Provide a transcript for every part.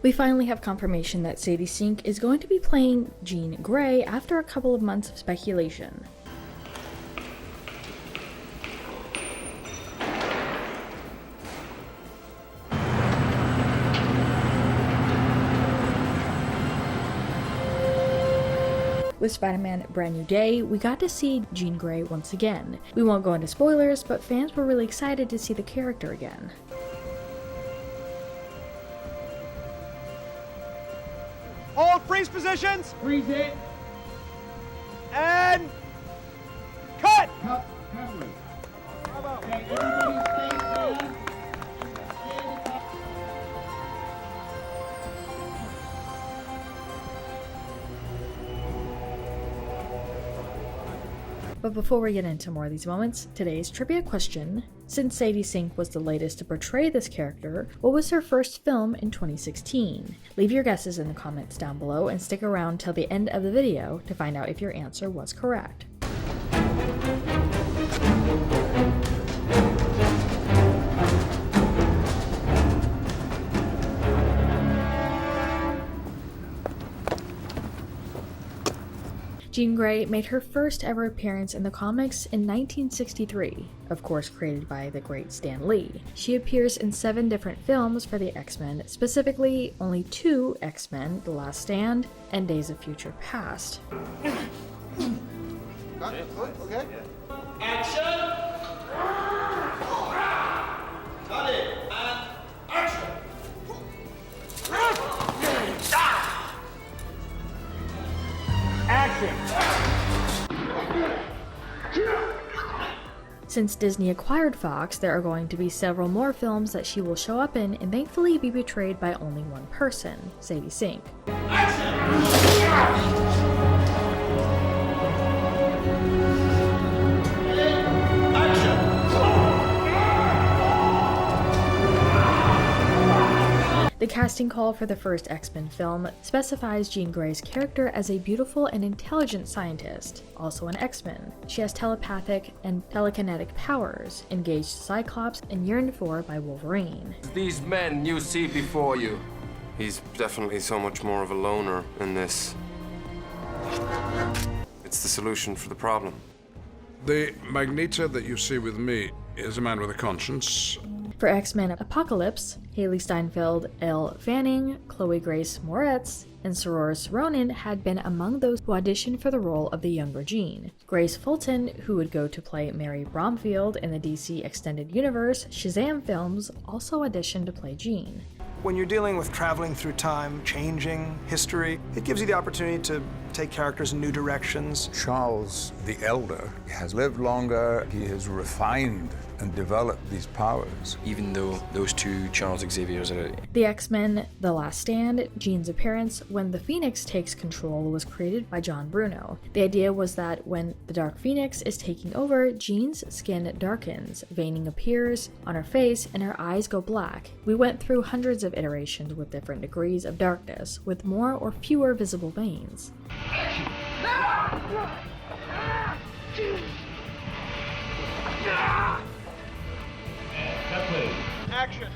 We finally have confirmation that Sadie Sink is going to be playing Jean Grey after a couple of months of speculation. With Spider-Man Brand New Day, we got to see Jean Grey once again. We won't go into spoilers, but fans were really excited to see the character again. Hold, freeze positions! Freeze it! And... cut! Cut. Bravo. Okay, everybody stay calm. But before we get into more of these moments, today's trivia question: since Sadie Sink was the latest to portray this character, what was her first film in 2016? Leave your guesses in the comments down below and stick around till the end of the video to find out if your answer was correct. Jean Grey made her first ever appearance in the comics in 1963, of course created by the great Stan Lee. She appears in 7 different films for the X-Men, specifically only 2 X-Men, The Last Stand and Days of Future Past. Okay. Action! Got it! And action! Since Disney acquired Fox, there are going to be several more films that she will show up in and thankfully be portrayed by only one person, Sadie Sink. The casting call for the first X-Men film specifies Jean Grey's character as a beautiful and intelligent scientist, also an X-Men. She has telepathic and telekinetic powers, engaged Cyclops, and yearned for by Wolverine. These men you see before you. He's definitely so much more of a loner in this. It's the solution for the problem. The Magneto that you see with me is a man with a conscience. For X-Men Apocalypse, Haley Steinfeld, Elle Fanning, Chloe Grace Moretz, and Saoirse Ronan had been among those who auditioned for the role of the younger Jean. Grace Fulton, who would go to play Mary Bromfield in the DC Extended Universe Shazam films, also auditioned to play Jean. When you're dealing with traveling through time, changing history, it gives you the opportunity to take characters in new directions. Charles the Elder has lived longer, he has refined and developed these powers. Even though those two Charles Xaviers are... The X-Men The Last Stand, Jean's appearance when the Phoenix takes control was created by John Bruno. The idea was that when the Dark Phoenix is taking over, Jean's skin darkens, veining appears on her face, and her eyes go black. We went through hundreds of iterations with different degrees of darkness, with more or fewer visible veins. Action!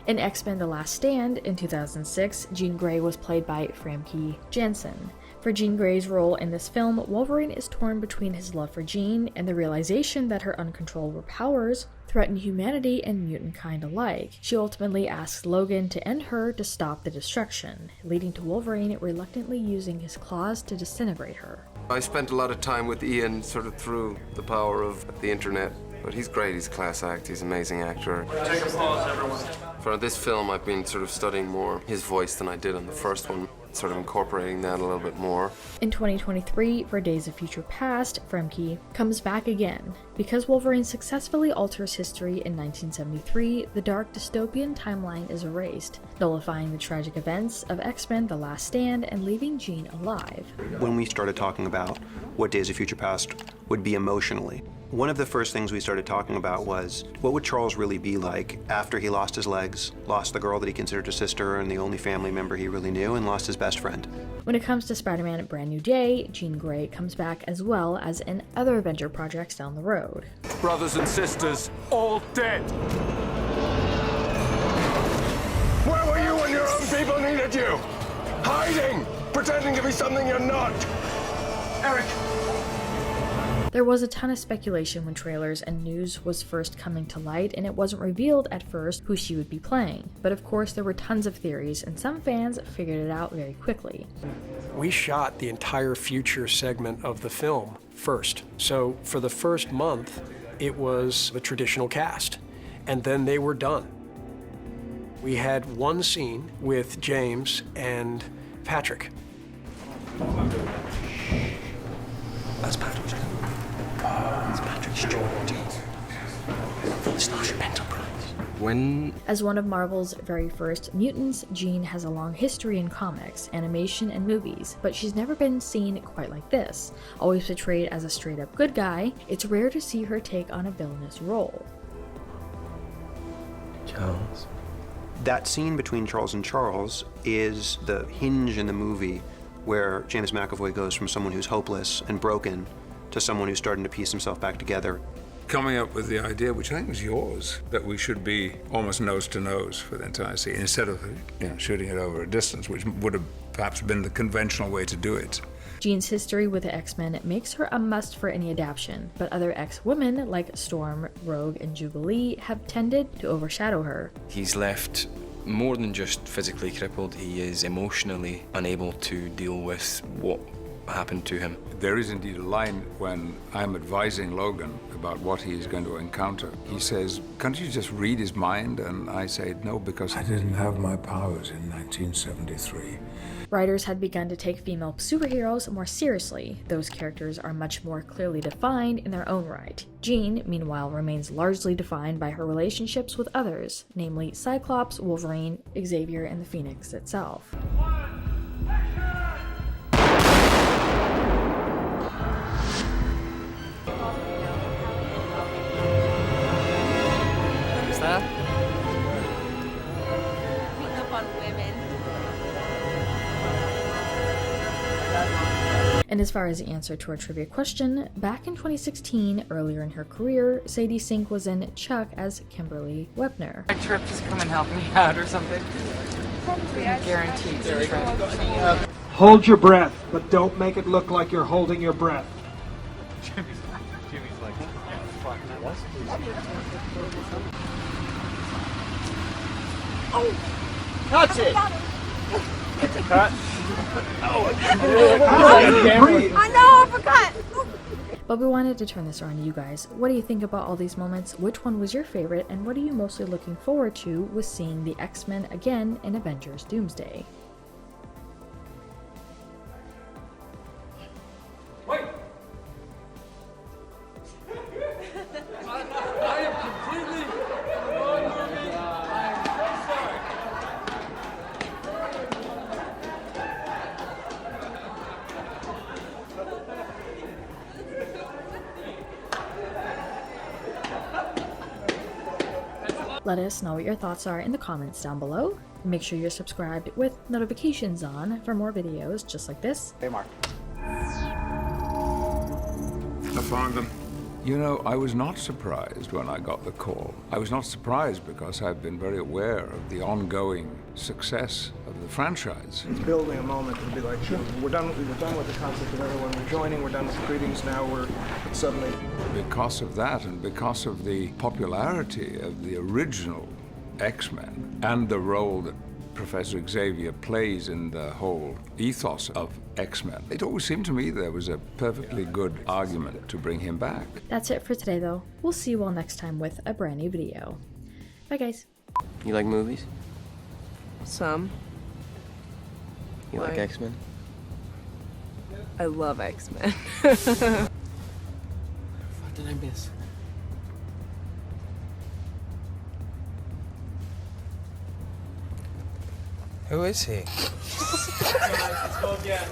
In X-Men The Last Stand in 2006, Jean Grey was played by Famke Janssen. For Jean Grey's role in this film, Wolverine is torn between his love for Jean and the realization that her uncontrollable powers threaten humanity and mutant kind alike. She ultimately asks Logan to end her to stop the destruction, leading to Wolverine reluctantly using his claws to disintegrate her. I spent a lot of time with Ian sort of through the power of the internet, but he's great, he's a class act, he's an amazing actor. Take a pause, everyone. For this film, I've been sort of studying more his voice than I did on the first one, sort of incorporating that a little bit more. In 2023, for Days of Future Past, Famke comes back again. Because Wolverine successfully alters history in 1973, the dark dystopian timeline is erased, nullifying the tragic events of X-Men The Last Stand and leaving Jean alive. When we started talking about what Days of Future Past would be emotionally, One of the first things we started talking about was, what would Charles really be like after he lost his legs, lost the girl that he considered a sister and the only family member he really knew, and lost his best friend? When it comes to Spider-Man Brand New Day, Jean Grey comes back as well as in other Avenger projects down the road. Brothers and sisters, all dead. Where were you when your own people needed you? Hiding! Pretending to be something you're not! Eric! There was a ton of speculation when trailers and news was first coming to light, and it wasn't revealed at first who she would be playing. But of course there were tons of theories, and some fans figured it out very quickly. We shot the entire future segment of the film first. So for the first month, it was the traditional cast, and then they were done. We had one scene with James and Patrick. That's Patrick. That's Patrick's George. The Starship Enterprise. When... As one of Marvel's very first mutants, Jean has a long history in comics, animation, and movies, but she's never been seen quite like this. Always portrayed as a straight-up good guy, it's rare to see her take on a villainous role. Charles. That scene between Charles and Charles is the hinge in the movie where James McAvoy goes from someone who's hopeless and broken to someone who's starting to piece himself back together. Coming up with the idea, which I think was yours, that we should be almost nose to nose for the entire scene, instead of shooting it over a distance, which would have perhaps been the conventional way to do it. Jean's history with the X-Men makes her a must for any adaptation, but other X-women like Storm, Rogue, and Jubilee have tended to overshadow her. He's left more than just physically crippled, he is emotionally unable to deal with what happened to him. There is indeed a line when I'm advising Logan about what he is going to encounter. He says, "Can't you just read his mind?" And I say, "No, because I didn't have my powers in 1973. Writers had begun to take female superheroes more seriously. Those characters are much more clearly defined in their own right. Jean, meanwhile, remains largely defined by her relationships with others, namely Cyclops, Wolverine, Xavier, and the Phoenix itself. Who's that? Beating up on women. And as far as the answer to our trivia question, back in 2016, earlier in her career, Sadie Sink was in Chuck as Kimberly Webner. My trip just come and help me out or something. Guaranteed to try. Hold your breath, but don't make it look like you're holding your breath. Jimmy's like, fuck, Oh! That's it! It's a cut. I know, I forgot! But we wanted to turn this around to you guys. What do you think about all these moments? Which one was your favorite? And what are you mostly looking forward to with seeing the X-Men again in Avengers Doomsday? Wait! I am completely wrong movie. I'm sorry. Let us know what your thoughts are in the comments down below. Make sure you're subscribed with notifications on for more videos just like this. Hey, Mark. I found them. You know, I was not surprised when I got the call. I was not surprised because I've been very aware of the ongoing success of the franchise. It's building a moment to be like, we're done with the concept of everyone rejoining, we're done with greetings, now we're suddenly... Because of that and because of the popularity of the original X-Men and the role that Professor Xavier plays in the whole ethos of X-Men, it always seemed to me there was a perfectly good argument to bring him back. That's it for today though. We'll see you all next time with a brand new video. Bye guys. You like movies? Some. You like Why? X-Men? I love X-Men. What did I miss? Who is he? Let's go again.